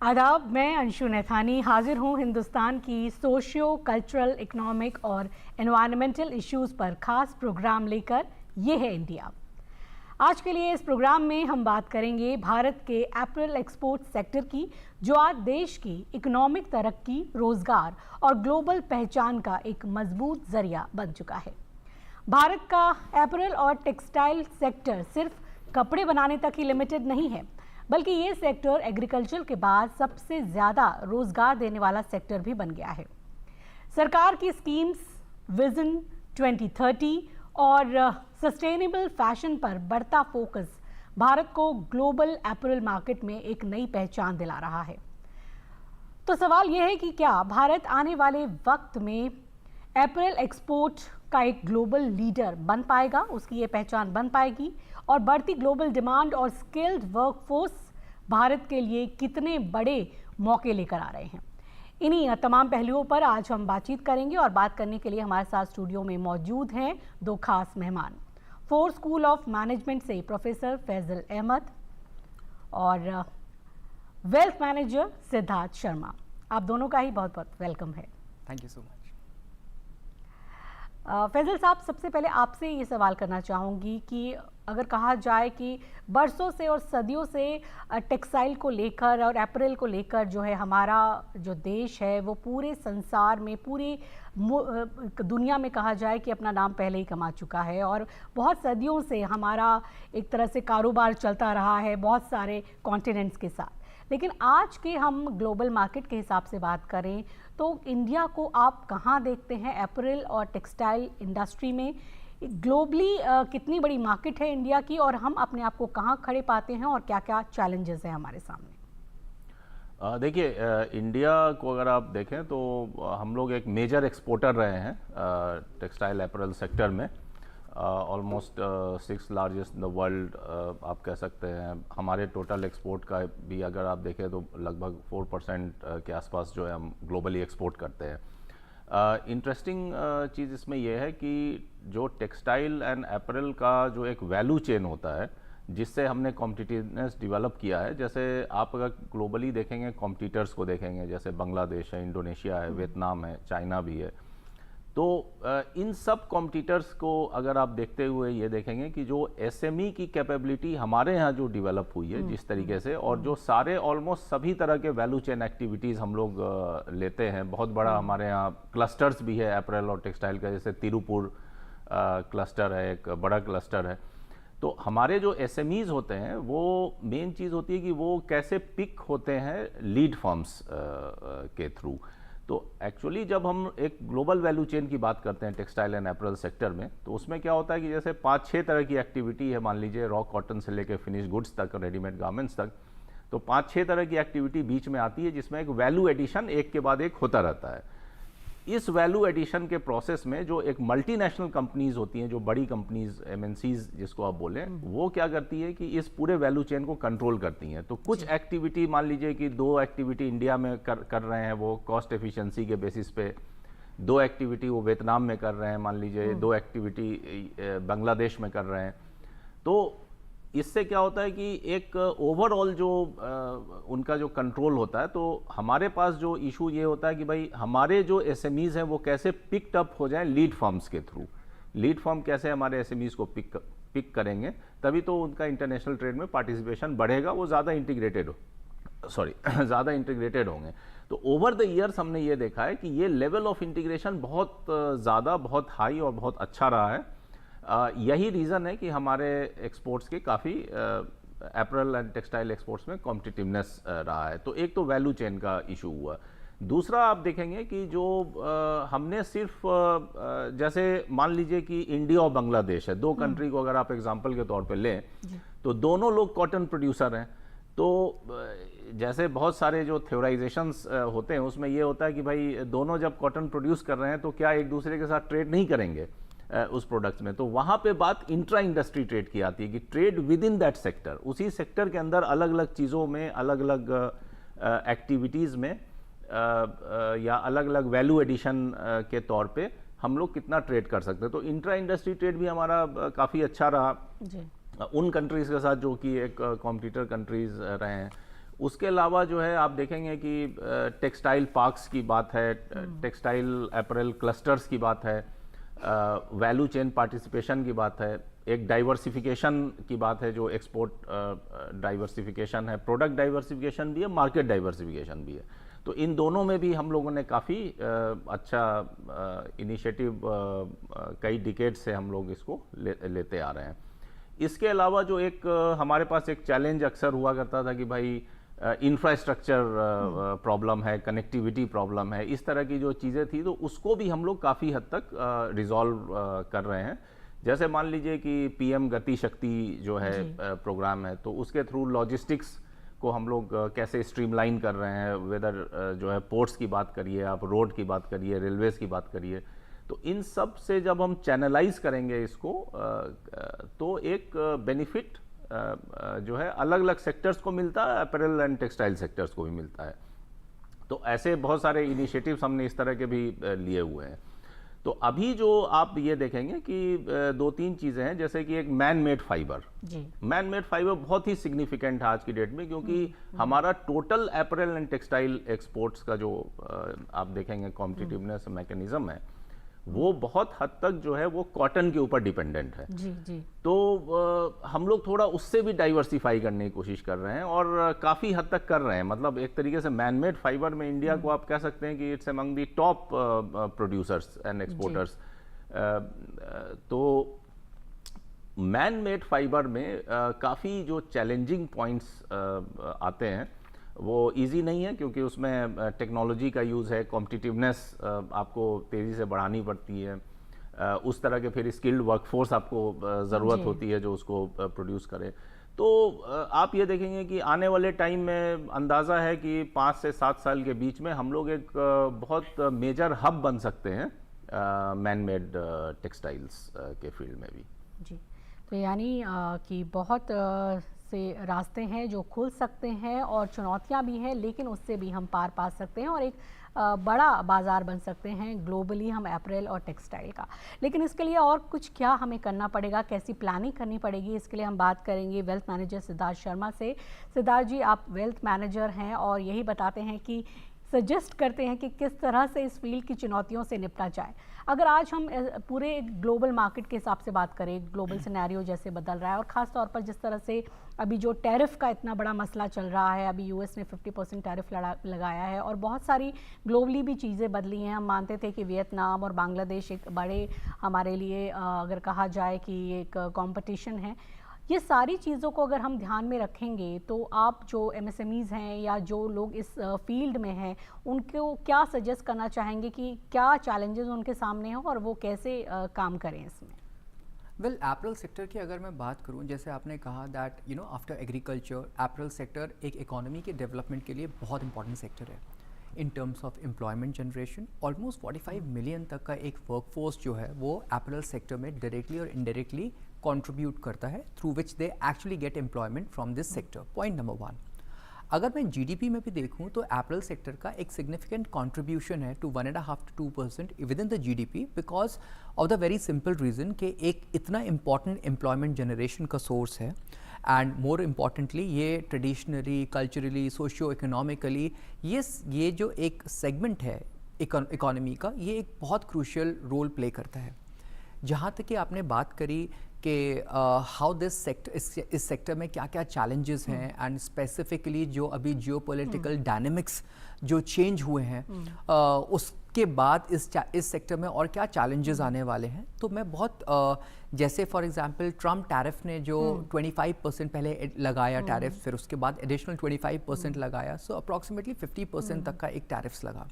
आदाब, मैं अंशु नैथानी हाजिर हूँ हिंदुस्तान की सोशियो कल्चरल, इकोनॉमिक और एनवायरमेंटल इश्यूज़ पर खास प्रोग्राम लेकर। ये है इंडिया। आज के लिए इस प्रोग्राम में हम बात करेंगे भारत के अपैरल एक्सपोर्ट सेक्टर की, जो आज देश की इकोनॉमिक तरक्की, रोजगार और ग्लोबल पहचान का एक मजबूत जरिया बन चुका है। भारत का अपैरल और टेक्सटाइल सेक्टर सिर्फ कपड़े बनाने तक ही लिमिटेड नहीं है, बल्कि ये सेक्टर एग्रीकल्चर के बाद सबसे ज़्यादा रोजगार देने वाला सेक्टर भी बन गया है। सरकार की स्कीम्स, विजन 2030 और सस्टेनेबल फैशन पर बढ़ता फोकस भारत को ग्लोबल अपैरल मार्केट में एक नई पहचान दिला रहा है। तो सवाल यह है कि क्या भारत आने वाले वक्त में अपैरल एक्सपोर्ट का एक ग्लोबल लीडर बन पाएगा, उसकी ये पहचान बन पाएगी, और बढ़ती ग्लोबल डिमांड और स्किल्ड वर्कफोर्स भारत के लिए कितने बड़े मौके लेकर आ रहे हैं। इन्हीं तमाम पहलुओं पर आज हम बातचीत करेंगे और बात करने के लिए हमारे साथ स्टूडियो में मौजूद हैं दो खास मेहमान। फोर्स स्कूल ऑफ मैनेजमेंट से प्रोफेसर फैजल अहमद और वेल्थ मैनेजर सिद्धार्थ शर्मा। आप दोनों का ही बहुत बहुत वेलकम है। Thank you so much. Faisal साहब, सबसे पहले आपसे ये सवाल करना चाहूँगी कि अगर कहा जाए कि बरसों से और सदियों से टेक्सटाइल को लेकर और अपैरल को लेकर जो है हमारा जो देश है वो पूरे संसार में, पूरी दुनिया में कहा जाए कि अपना नाम पहले ही कमा चुका है, और बहुत सदियों से हमारा एक तरह से कारोबार चलता रहा है बहुत सारे कॉन्टिनेंट्स के साथ। लेकिन आज के हम ग्लोबल मार्केट के हिसाब से बात करें तो इंडिया को आप कहाँ देखते हैं अपैरल और टेक्सटाइल इंडस्ट्री में? ग्लोबली कितनी बड़ी मार्केट है इंडिया की, और हम अपने आप को कहाँ खड़े पाते हैं और क्या क्या चैलेंजेस हैं हमारे सामने? देखिए, इंडिया को अगर आप देखें तो हम लोग एक मेजर एक्सपोर्टर रहे हैं टेक्सटाइल अपैरल सेक्टर में। Almost 6th largest in the world आप कह सकते हैं। हमारे टोटल एक्सपोर्ट का भी अगर आप देखें तो लगभग 4% के आसपास जो है हम ग्लोबली एक्सपोर्ट करते हैं। इंटरेस्टिंग चीज़ इसमें यह है कि जो टेक्सटाइल एंड अपैरल का जो एक वैल्यू चेन होता है जिससे हमने कॉम्पिटिटिवनेस डेवलप किया है, जैसे आप अगर ग्लोबली देखेंगे, कॉम्पिटिटर्स को देखेंगे, जैसे बांग्लादेश है, इंडोनेशिया है, वियतनाम है, चाइना भी है, तो इन सब कॉम्पिटिटर्स को अगर आप देखते हुए ये देखेंगे कि जो एसएमई की कैपेबिलिटी हमारे यहाँ जो डेवलप हुई है जिस तरीके से, और जो सारे ऑलमोस्ट सभी तरह के वैल्यू चेन एक्टिविटीज़ हम लोग लेते हैं। बहुत बड़ा हमारे यहाँ क्लस्टर्स भी है अपैरल और टेक्सटाइल का, जैसे तिरुपुर क्लस्टर है, एक बड़ा क्लस्टर है। तो हमारे जो एसएमईज होते हैं वो मेन चीज़ होती है कि वो कैसे पिक होते हैं लीड फर्म्स के थ्रू। तो एक्चुअली जब हम एक ग्लोबल वैल्यू चेन की बात करते हैं टेक्सटाइल एंड अपैरल सेक्टर में, तो उसमें क्या होता है कि जैसे 5-6 तरह की एक्टिविटी है, मान लीजिए रॉ कॉटन से लेकर फिनिश गुड्स तक, रेडीमेड गारमेंट्स तक, तो 5-6 तरह की एक्टिविटी बीच में आती है जिसमें एक वैल्यू एडिशन एक के बाद एक होता रहता है। इस वैल्यू एडिशन के प्रोसेस में जो एक मल्टीनेशनल कंपनीज होती हैं, जो बड़ी कंपनीज, एमएनसीज जिसको आप बोलें, वो क्या करती है कि इस पूरे वैल्यू चेन को कंट्रोल करती हैं। तो कुछ एक्टिविटी, मान लीजिए कि 2 एक्टिविटी इंडिया में कर रहे हैं, वो कॉस्ट एफिशिएंसी के बेसिस पे, 2 एक्टिविटी वो वियतनाम में कर रहे हैं, मान लीजिए 2 एक्टिविटी बांग्लादेश में कर रहे हैं। तो इससे क्या होता है कि एक ओवरऑल जो उनका जो कंट्रोल होता है, तो हमारे पास जो इशू ये होता है कि भाई हमारे जो एसएमईज हैं वो कैसे पिक्ड अप हो जाएं लीड फर्म्स के थ्रू। लीड फर्म कैसे हमारे एसएमईज को पिक करेंगे, तभी तो उनका इंटरनेशनल ट्रेड में पार्टिसिपेशन बढ़ेगा, वो ज़्यादा इंटीग्रेटेड होंगे। तो ओवर द ईयर्स हमने ये देखा है कि ये लेवल ऑफ इंटीग्रेशन बहुत ज़्यादा, बहुत हाई और बहुत अच्छा रहा है। यही रीज़न है कि हमारे एक्सपोर्ट्स के काफ़ी अपैरल एंड टेक्सटाइल एक्सपोर्ट्स में कॉम्पिटिटिवनेस रहा है। तो एक तो वैल्यू चेन का इशू हुआ। दूसरा आप देखेंगे कि जो हमने सिर्फ जैसे मान लीजिए कि इंडिया और बांग्लादेश है, 2 कंट्री को अगर आप एग्जांपल के तौर पे लें, तो दोनों लोग कॉटन प्रोड्यूसर हैं। तो जैसे बहुत सारे जो थ्योराइजेशंस होते हैं उसमें ये होता है कि भाई दोनों जब कॉटन प्रोड्यूस कर रहे हैं तो क्या एक दूसरे के साथ ट्रेड नहीं करेंगे उस प्रोडक्ट्स में? तो वहाँ पे बात इंट्रा इंडस्ट्री ट्रेड की आती है कि trade with in that sector, उसी सेक्टर के अंदर अलग अलग चीज़ों में, अलग अलग एक्टिविटीज़ में या अलग अलग वैल्यू एडिशन के तौर पे हम लोग कितना ट्रेड कर सकते हैं। तो इंट्रा इंडस्ट्री ट्रेड भी हमारा काफ़ी अच्छा रहा उन कंट्रीज़ के साथ जो कि एक कॉम्पिटिटर कंट्रीज़ रहे हैं। उसके अलावा जो है आप देखेंगे कि टेक्सटाइल पार्क्स की बात है, टेक्सटाइल अपरेल क्लस्टर्स की बात है, वैल्यू चेन पार्टिसिपेशन की बात है, एक डाइवर्सिफिकेशन की बात है जो एक्सपोर्ट डाइवर्सिफिकेशन है, प्रोडक्ट डाइवर्सिफिकेशन भी है, मार्केट डाइवर्सिफिकेशन भी है। तो इन दोनों में भी हम लोगों ने काफ़ी अच्छा इनिशिएटिव कई डिकेड से हम लोग इसको लेते आ रहे हैं। इसके अलावा जो एक हमारे पास एक चैलेंज अक्सर हुआ करता था कि भाई इंफ्रास्ट्रक्चर प्रॉब्लम है, कनेक्टिविटी प्रॉब्लम है, इस तरह की जो चीज़ें थी, तो उसको भी हम लोग काफ़ी हद तक रिजॉल्व कर रहे हैं। जैसे मान लीजिए कि पीएम गति शक्ति जो है प्रोग्राम है, तो उसके थ्रू लॉजिस्टिक्स को हम लोग कैसे स्ट्रीमलाइन कर रहे हैं, वेदर जो है पोर्ट्स की बात करिए, आप रोड की बात करिए, रेलवेज़ की बात करिए, तो इन सब से जब हम चैनलाइज करेंगे इसको तो एक बेनिफिट जो है अलग अलग सेक्टर्स को मिलता है, अपैरल एंड टेक्सटाइल सेक्टर्स को भी मिलता है। तो ऐसे बहुत सारे इनिशिएटिव्स हमने इस तरह के भी लिए हुए हैं। तो अभी जो आप ये देखेंगे कि दो तीन चीज़ें हैं, जैसे कि एक man made fibre. Man made fibre बहुत ही सिग्निफिकेंट है आज की डेट में, क्योंकि हमारा total apparel and textile exports का जो आप देखेंगे कॉम्पिटिटिवनेस मैकेनिज्म है, वो बहुत हद तक जो है वो कॉटन के ऊपर डिपेंडेंट है। जी। तो हम लोग थोड़ा उससे भी डाइवर्सिफाई करने की कोशिश कर रहे हैं और काफ़ी हद तक कर रहे हैं। मतलब एक तरीके से मैनमेड फाइबर में इंडिया को आप कह सकते हैं कि it's among the top producers and exporters. तो मैनमेड फाइबर में काफ़ी जो चैलेंजिंग पॉइंट्स आते हैं वो इजी नहीं है, क्योंकि उसमें टेक्नोलॉजी का यूज़ है, कॉम्पिटिटिवनेस आपको तेज़ी से बढ़ानी पड़ती है, उस तरह के फिर स्किल्ड वर्कफोर्स आपको ज़रूरत होती है जो उसको प्रोड्यूस करे। तो आप ये देखेंगे कि आने वाले टाइम में अंदाज़ा है कि 5 से 7 साल के बीच में हम लोग एक बहुत मेजर हब बन सकते हैं मैनमेड टेक्सटाइल्स के फील्ड में भी। जी, तो यानी कि बहुत से रास्ते हैं जो खुल सकते हैं और चुनौतियां भी हैं, लेकिन उससे भी हम पार पा सकते हैं और एक बड़ा बाज़ार बन सकते हैं ग्लोबली हम अपैरल और टेक्सटाइल का। लेकिन इसके लिए और कुछ क्या हमें करना पड़ेगा, कैसी प्लानिंग करनी पड़ेगी, इसके लिए हम बात करेंगे वेल्थ मैनेजर सिद्धार्थ शर्मा से। सिद्धार्थ जी, आप वेल्थ मैनेजर हैं और यही बताते हैं कि सजेस्ट करते हैं कि किस तरह से इस फील्ड की चुनौतियों से निपटा जाए। अगर आज हम पूरे ग्लोबल मार्केट के हिसाब से बात करें, ग्लोबल सिनेरियो जैसे बदल रहा है और ख़ास तौर पर जिस तरह से अभी जो टैरिफ का इतना बड़ा मसला चल रहा है, अभी यूएस ने 50% टैरिफ लगाया है और बहुत सारी ग्लोबली भी चीज़ें बदली हैं। हम मानते थे कि वियतनाम और बांग्लादेश एक बड़े हमारे लिए अगर कहा जाए कि एक कंपटीशन है। ये सारी चीज़ों को अगर हम ध्यान में रखेंगे तो आप जो एमएसएमईज़ हैं या जो लोग इस फील्ड में हैं उनको क्या सजेस्ट करना चाहेंगे कि क्या चैलेंजेस उनके सामने हैं और वो कैसे काम करें इसमें? वेल, अपैरल सेक्टर की अगर मैं बात करूं, जैसे आपने कहा that after agriculture apparel sector एक इकोनॉमी के डेवलपमेंट के लिए बहुत इंपॉर्टेंट सेक्टर है। In terms of employment generation almost 45 million तक का एक वर्कफोर्स जो है वो अपैरल सेक्टर में डायरेक्टली और इनडायरेक्टली कंट्रीब्यूट करता है, through which they actually get employment from this sector. Point number 1। अगर मैं जीडीपी में भी देखूं तो अपैरल सेक्टर का एक सिग्निफिकेंट कंट्रीब्यूशन है to 1.5 to 2% within the GDP, because of the very simple reason कि एक इतना इंपॉर्टेंट एम्प्लॉयमेंट जनरेशन का सोर्स है एंड मोर इम्पॉर्टेंटली ये ट्रेडिशनली, कल्चरली, सोशियो इकोनॉमिकली ये जो एक सेगमेंट है इकोनॉमी का, ये एक बहुत क्रूशियल रोल प्ले करता है। जहाँ तक कि आपने बात करी कि हाउ दिस सेक्टर, इस सेक्टर में क्या क्या चैलेंजेस हैं एंड स्पेसिफिकली जो अभी जियोपॉलिटिकल डायनेमिक्स जो चेंज हुए हैं उसके बाद इस सेक्टर में और क्या चैलेंजेस आने वाले हैं, तो मैं बहुत जैसे फॉर एग्जांपल ट्रम्प टैरिफ ने जो 25% पहले लगाया टैरिफ, फिर उसके बाद एडिशनल 25% लगाया, सो अप्रॉक्सीमेटली 50% तक का एक टैरिफ्स लगा।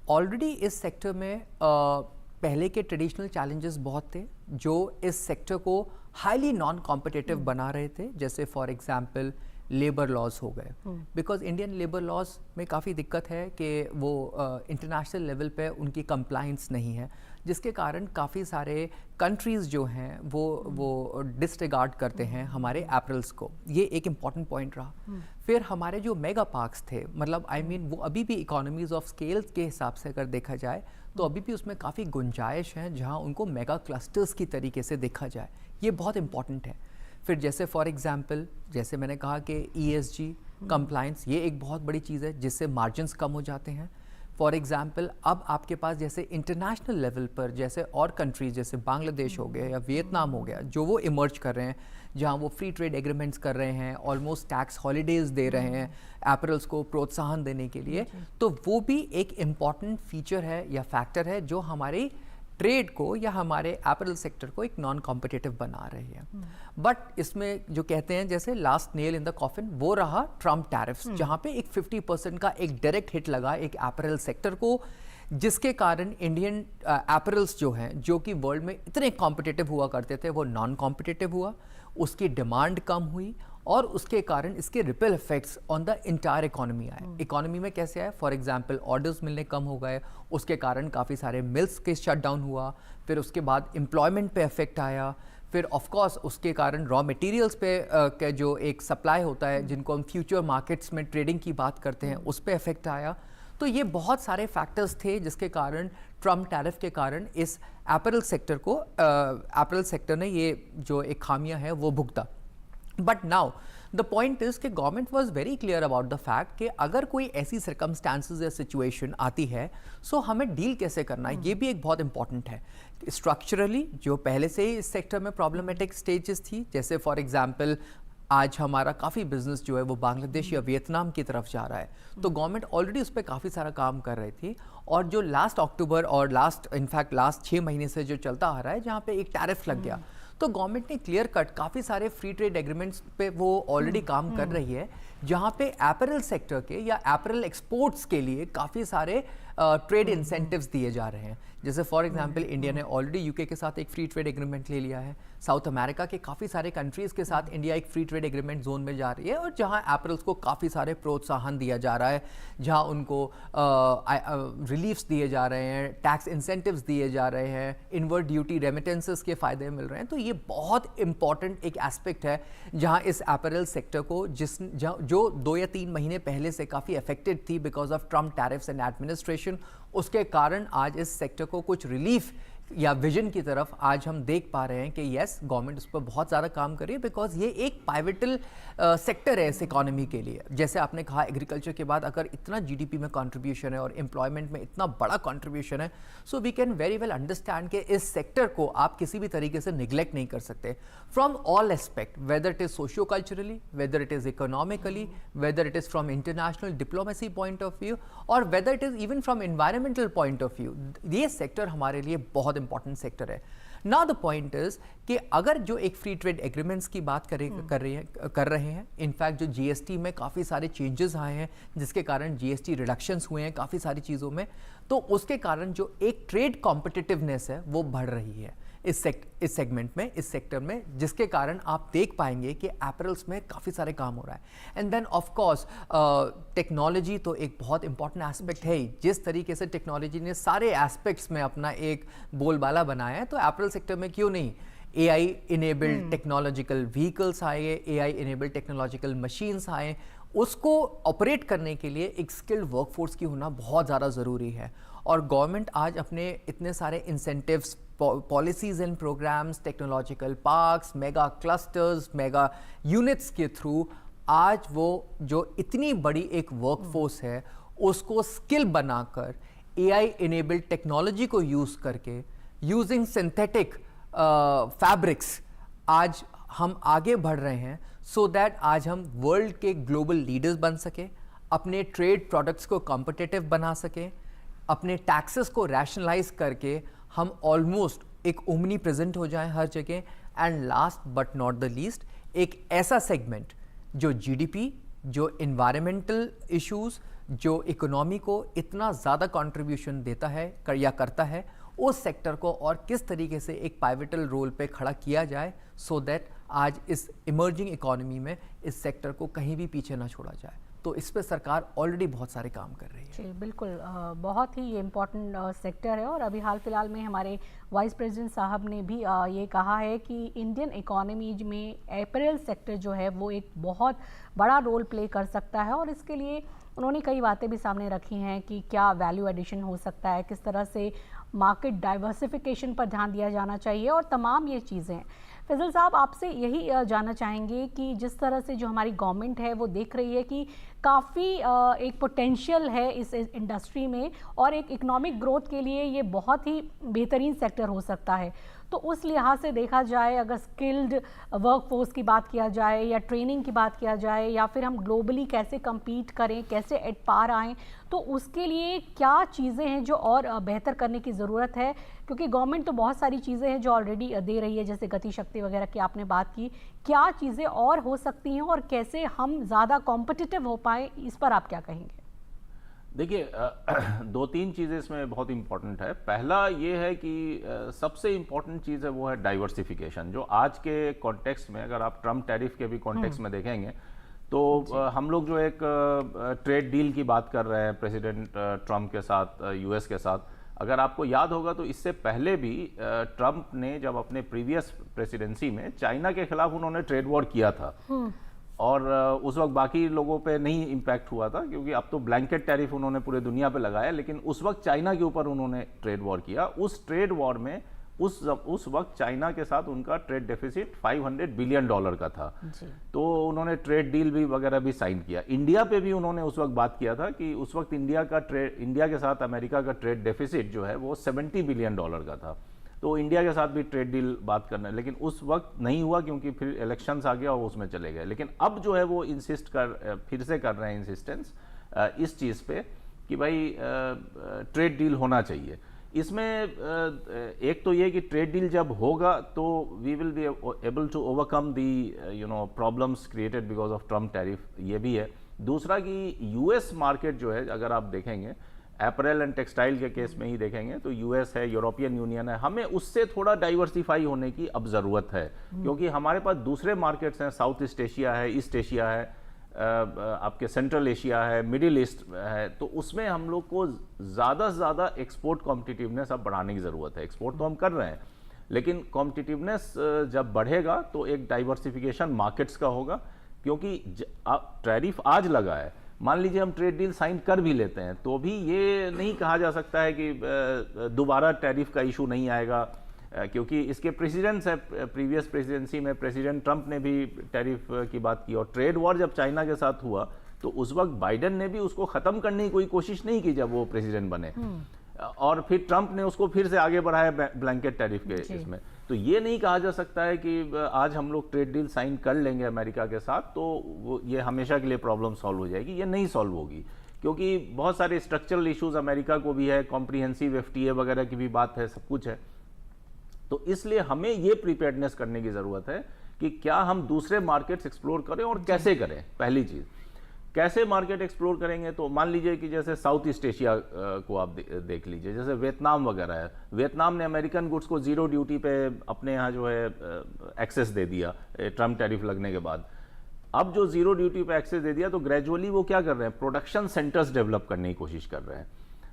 ऑलरेडी इस सेक्टर में पहले के ट्रेडिशनल चैलेंजेस बहुत थे जो इस सेक्टर को हाईली नॉन कॉम्पिटिटिव बना रहे थे, जैसे फॉर एग्जांपल लेबर लॉज हो गए, बिकॉज इंडियन लेबर लॉज में काफ़ी दिक्कत है कि वो इंटरनेशनल लेवल पे उनकी कंप्लाइंस नहीं है, जिसके कारण काफ़ी सारे कंट्रीज़ जो हैं वो डिसरिगार्ड करते हैं हमारे अपैरल्स को। ये एक इम्पॉर्टेंट पॉइंट रहा। फिर हमारे जो मेगा पार्क्स थे, मतलब आई मीन वो अभी भी इकोनॉमीज़ ऑफ स्केल के हिसाब से अगर देखा जाए तो अभी भी उसमें काफ़ी गुंजाइश है जहाँ उनको मेगा क्लस्टर्स की तरीके से देखा जाए। ये बहुत इंपॉर्टेंट है। फिर जैसे फॉर एग्जांपल जैसे मैंने कहा कि ESG कंप्लायंस ये एक बहुत बड़ी चीज़ है जिससे मार्जिन्स कम हो जाते हैं। फॉर एग्जाम्पल अब आपके पास जैसे इंटरनेशनल लेवल पर जैसे और कंट्रीज जैसे बांग्लादेश हो गया या वियतनाम हो गया जो वो इमर्ज कर रहे हैं, जहाँ वो फ्री ट्रेड एग्रीमेंट्स कर रहे हैं, ऑलमोस्ट टैक्स हॉलीडेज दे रहे हैं एपरल्स को प्रोत्साहन देने के लिए, तो वो भी एक इम्पॉर्टेंट फीचर है या फैक्टर है जो हमारी ट्रेड को या हमारे एपरल सेक्टर को एक नॉन कॉम्पिटिटिव बना रही है। बट इसमें जो कहते हैं जैसे last nail in the coffin वो रहा ट्रम्प टैरिफ्स, जहाँ पे एक 50% का एक डायरेक्ट हिट लगा एक एपरल सेक्टर को, जिसके कारण इंडियन एपरल्स जो हैं जो कि वर्ल्ड में इतने कॉम्पिटिटिव हुआ करते थे वो नॉन कॉम्पिटिटिव हुआ, उसकी डिमांड कम हुई और उसके कारण इसके ripple effects on the entire economy आए। इकोनॉमी में कैसे आए? फॉर एग्जांपल ऑर्डर्स मिलने कम हो गए, उसके कारण काफ़ी सारे मिल्स के शटडाउन हुआ, फिर उसके बाद एम्प्लॉयमेंट पे इफेक्ट आया, फिर ऑफ कोर्स उसके कारण रॉ मटेरियल्स पे के जो एक सप्लाई होता है जिनको हम फ्यूचर मार्केट्स में ट्रेडिंग की बात करते हैं उस पे इफेक्ट आया। तो ये बहुत सारे फैक्टर्स थे जिसके कारण ट्रम्प टैरिफ के कारण इस एपरल सेक्टर ने ये जो एक खामियां है वो भुगता। But now the point is कि government was very clear about the fact कि अगर कोई ऐसी सर्कमस्टांसेस या सिचुएशन आती है सो हमें डील कैसे करना है, ये भी एक बहुत इंपॉर्टेंट है। स्ट्रक्चरली जो पहले से ही इस सेक्टर में प्रॉब्लमेटिक स्टेजेस थी, जैसे फॉर एग्जांपल आज हमारा काफ़ी बिजनेस जो है वो बांग्लादेश या वियतनाम की तरफ जा रहा है, तो गवर्नमेंट ऑलरेडी उस पर काफ़ी सारा काम कर रही थी। और जो लास्ट अक्टूबर और लास्ट 6 महीने से जो चलता आ रहा है जहाँ पे एक टैरिफ लग गया, तो गवर्नमेंट ने क्लियर कट काफ़ी सारे फ्री ट्रेड एग्रीमेंट्स पे वो ऑलरेडी काम कर रही है, जहाँ पे एपरल सेक्टर के या एपरल एक्सपोर्ट्स के लिए काफ़ी सारे ट्रेड इंसेंटिव्स दिए जा रहे हैं। जैसे फॉर एग्जांपल इंडिया ने ऑलरेडी यूके के साथ एक फ्री ट्रेड एग्रीमेंट ले लिया है, साउथ अमेरिका के काफ़ी सारे कंट्रीज़ के साथ इंडिया एक फ्री ट्रेड एग्रीमेंट जोन में जा रही है, और जहाँ एपरल्स को काफ़ी सारे प्रोत्साहन दिया जा रहा है, जहाँ उनको रिलीफ्स दिए जा रहे हैं, टैक्स इंसेंटिव्स दिए जा रहे हैं, इनवर्ड ड्यूटी रेमिटेंसेस के फ़ायदे मिल रहे हैं। तो ये बहुत इंपॉर्टेंट एक एस्पेक्ट है जहाँ इस एपरल सेक्टर को जो 2 या 3 महीने पहले से काफ़ी अफेक्टेड थी because of Trump tariffs and administration, उसके कारण आज इस सेक्टर को कुछ रिलीफ या विजन की तरफ आज हम देख पा रहे हैं कि यस गवर्नमेंट उस पर बहुत ज़्यादा काम कर रही है, बिकॉज ये एक पाइवेटल सेक्टर है इस इकोनॉमी के लिए। जैसे आपने कहा एग्रीकल्चर के बाद अगर इतना जीडीपी में कंट्रीब्यूशन है और एम्प्लॉयमेंट में इतना बड़ा कंट्रीब्यूशन है, so we can very well understand कि इस सेक्टर को आप किसी भी तरीके से निगलेक्ट नहीं कर सकते from all aspect, whether it is socio culturally, whether it is economically, whether it is from international diplomacy point of view, और whether it is even from environmental point of view. ये sector हमारे लिए बहुत important sector है। Now the point is कि अगर जो एक फ्री ट्रेड एग्रीमेंट्स की बात कर रहे हैं, इनफैक्ट जो जीएसटी में काफ़ी सारे चेंजेस आए हैं जिसके कारण जीएसटी रिडक्शंस हुए हैं काफ़ी सारी चीज़ों में, तो उसके कारण जो एक ट्रेड कॉम्पिटिटिवनेस है वो बढ़ रही है इस सेगमेंट में, इस सेक्टर में, जिसके कारण आप देख पाएंगे कि एपरल्स में काफ़ी सारे काम हो रहा है। And then of course technology तो एक बहुत इंपॉर्टेंट एस्पेक्ट है ही। जिस तरीके से टेक्नोलॉजी ने सारे एस्पेक्ट्स में अपना एक बोलबाला बनाया है, तो एपरल सेक्टर में क्यों नहीं AI इनेबल्ड टेक्नोलॉजिकल व्हीकल्स आए, AI इनेबल्ड टेक्नोलॉजिकल मशीन्स आए, उसको ऑपरेट करने के लिए एक स्किल्ड वर्कफोर्स की होना बहुत ज़्यादा ज़रूरी है। और गवर्नमेंट आज अपने इतने सारे incentives, policies and programmes, technological parks, mega clusters, mega units के थ्रू आज वो जो इतनी बड़ी एक वर्कफोर्स है उसको स्किल बनाकर AI इनेबल्ड टेक्नोलॉजी को यूज़ करके यूजिंग सिंथेटिक फैब्रिक्स आज हम आगे बढ़ रहे हैं, सो दैट आज हम वर्ल्ड के ग्लोबल लीडर्स बन सके, अपने ट्रेड प्रोडक्ट्स को कॉम्पिटिटिव बना सकें, अपने टैक्सेस को रैशनलाइज करके हम ऑलमोस्ट एक ओमनी प्रेजेंट हो जाएं हर जगह। And last but not the least, एक ऐसा सेगमेंट जो जीडीपी, जो इन्वायरमेंटल इश्यूज, जो इकोनॉमी को इतना ज़्यादा कंट्रीब्यूशन देता है या करता है, उस सेक्टर को और किस तरीके से एक पाइवेटल रोल पे खड़ा किया जाए, सो दैट आज इस इमर्जिंग इकोनॉमी में इस सेक्टर को कहीं भी पीछे ना छोड़ा जाए। तो इस पे सरकार ऑलरेडी बहुत सारे काम कर रही है। जी बिल्कुल, बहुत ही ये इम्पॉर्टेंट सेक्टर है। और अभी हाल फिलहाल में हमारे वाइस प्रेसिडेंट साहब ने भी ये कहा है कि इंडियन इकोनॉमी में एपरल सेक्टर जो है वो एक बहुत बड़ा रोल प्ले कर सकता है, और इसके लिए उन्होंने कई बातें भी सामने रखी हैं कि क्या वैल्यू एडिशन हो सकता है, किस तरह से मार्केट डाइवर्सिफिकेशन पर ध्यान दिया जाना चाहिए और तमाम ये चीज़ें। फैजल साहब, आपसे यही जानना चाहेंगे कि जिस तरह से जो हमारी गवर्नमेंट है वो देख रही है कि काफ़ी एक पोटेंशियल है इस इंडस्ट्री में और एक इकोनॉमिक ग्रोथ के लिए ये बहुत ही बेहतरीन सेक्टर हो सकता है, तो उस लिहाज से देखा जाए, अगर स्किल्ड वर्कफोर्स की बात किया जाए या ट्रेनिंग की बात किया जाए या फिर हम ग्लोबली कैसे compete करें, कैसे एट पार आएँ, तो उसके लिए क्या चीज़ें हैं जो और बेहतर करने की ज़रूरत है? क्योंकि गवर्नमेंट तो बहुत सारी चीज़ें हैं जो ऑलरेडी दे रही है, जैसे गति शक्ति वगैरह की आपने बात की, क्या चीज़ें और हो सकती हैं और कैसे हम ज़्यादा कॉम्पिटिटिव हो पाएँ, इस पर आप क्या कहेंगे? देखिए, दो तीन चीज़ें इसमें बहुत इंपॉर्टेंट है। पहला ये है कि सबसे इम्पॉर्टेंट चीज़ है वो है डाइवर्सिफिकेशन, जो आज के कॉन्टेक्स्ट में, अगर आप ट्रम्प टैरिफ के भी कॉन्टेक्स्ट में देखेंगे तो हम लोग जो एक ट्रेड डील की बात कर रहे हैं प्रेसिडेंट ट्रम्प के साथ, यूएस के साथ, अगर आपको याद होगा तो इससे पहले भी ट्रम्प ने जब अपने प्रीवियस प्रेसिडेंसी में चाइना के खिलाफ उन्होंने ट्रेड वॉर किया था और उस वक्त बाकी लोगों पे नहीं इम्पैक्ट हुआ था, क्योंकि अब तो ब्लैंकेट टैरिफ उन्होंने पूरे दुनिया पे लगाया, लेकिन उस वक्त चाइना के ऊपर उन्होंने ट्रेड वॉर किया। उस ट्रेड वॉर में उस वक्त चाइना के साथ उनका ट्रेड डेफिसिट $500 बिलियन का था, तो उन्होंने ट्रेड डील भी वगैरह भी साइन किया। इंडिया पे भी उन्होंने उस वक्त बात किया था कि उस वक्त इंडिया के साथ अमेरिका का ट्रेड डेफिसिट जो है वो $70 बिलियन का था, तो इंडिया के साथ भी ट्रेड डील बात करना है, लेकिन उस वक्त नहीं हुआ क्योंकि फिर इलेक्शंस आ गया और उसमें चले गए। लेकिन अब जो है वो फिर से कर रहे हैं इंसिस्टेंस इस चीज़ पे कि भाई ट्रेड डील होना चाहिए। इसमें एक तो ये कि ट्रेड डील जब होगा तो we will be able to overcome the problems created because of Trump tariff, ये भी है। दूसरा कि यूएस मार्केट जो है, अगर आप देखेंगे एपरेल एंड टेक्सटाइल के केस में ही देखेंगे तो यूएस है, यूरोपियन यूनियन है, हमें उससे थोड़ा डाइवर्सिफाई होने की अब ज़रूरत है, क्योंकि हमारे पास दूसरे मार्केट्स हैं, साउथ ईस्ट एशिया है, ईस्ट एशिया है, आपके सेंट्रल एशिया है, मिडिल ईस्ट है, तो उसमें हम लोग को ज़्यादा से ज़्यादा एक्सपोर्ट कॉम्पिटिटिवनेस अब बढ़ाने की ज़रूरत है। एक्सपोर्ट तो हम कर रहे हैं, लेकिन कॉम्पिटिटिवनेस जब बढ़ेगा तो एक डाइवर्सिफिकेशन मार्केट्स का होगा, क्योंकि टैरिफ आज लगा है, मान लीजिए हम ट्रेड डील साइन कर भी लेते हैं तो भी ये नहीं कहा जा सकता है कि दोबारा टैरिफ का इशू नहीं आएगा, क्योंकि इसके प्रेसिडेंट्स है। प्रीवियस प्रेसिडेंसी में प्रेसिडेंट ट्रंप ने भी टैरिफ की बात की, और ट्रेड वॉर जब चाइना के साथ हुआ तो उस वक्त बाइडेन ने भी उसको ख़त्म करने की कोई कोशिश नहीं की जब वो प्रेसिडेंट बने, और फिर ट्रंप ने उसको फिर से आगे बढ़ाया ब्लैंकेट टैरिफ के इसमें। तो ये नहीं कहा जा सकता है कि आज हम लोग ट्रेड डील साइन कर लेंगे अमेरिका के साथ तो वो ये हमेशा के लिए प्रॉब्लम सॉल्व हो जाएगी, ये नहीं सॉल्व होगी, क्योंकि बहुत सारे स्ट्रक्चरल इश्यूज अमेरिका को भी है, कॉम्प्रिहेंसिव एफटीए वगैरह की भी बात है, सब कुछ है। तो इसलिए हमें ये प्रिपेयर्डनेस करने की ज़रूरत है कि क्या हम दूसरे मार्केट्स एक्सप्लोर करें और कैसे करें। पहली चीज़, कैसे मार्केट एक्सप्लोर करेंगे, तो मान लीजिए कि जैसे साउथ ईस्ट एशिया को आप देख लीजिए, जैसे वियतनाम वगैरह है। वियतनाम ने अमेरिकन गुड्स को जीरो ड्यूटी पे अपने यहाँ जो है एक्सेस दे दिया ट्रम्प टैरिफ लगने के बाद। अब जो जीरो ड्यूटी पे एक्सेस दे दिया तो ग्रेजुअली वो क्या कर रहे हैं, प्रोडक्शन सेंटर्स डेवलप करने की कोशिश कर रहे हैं।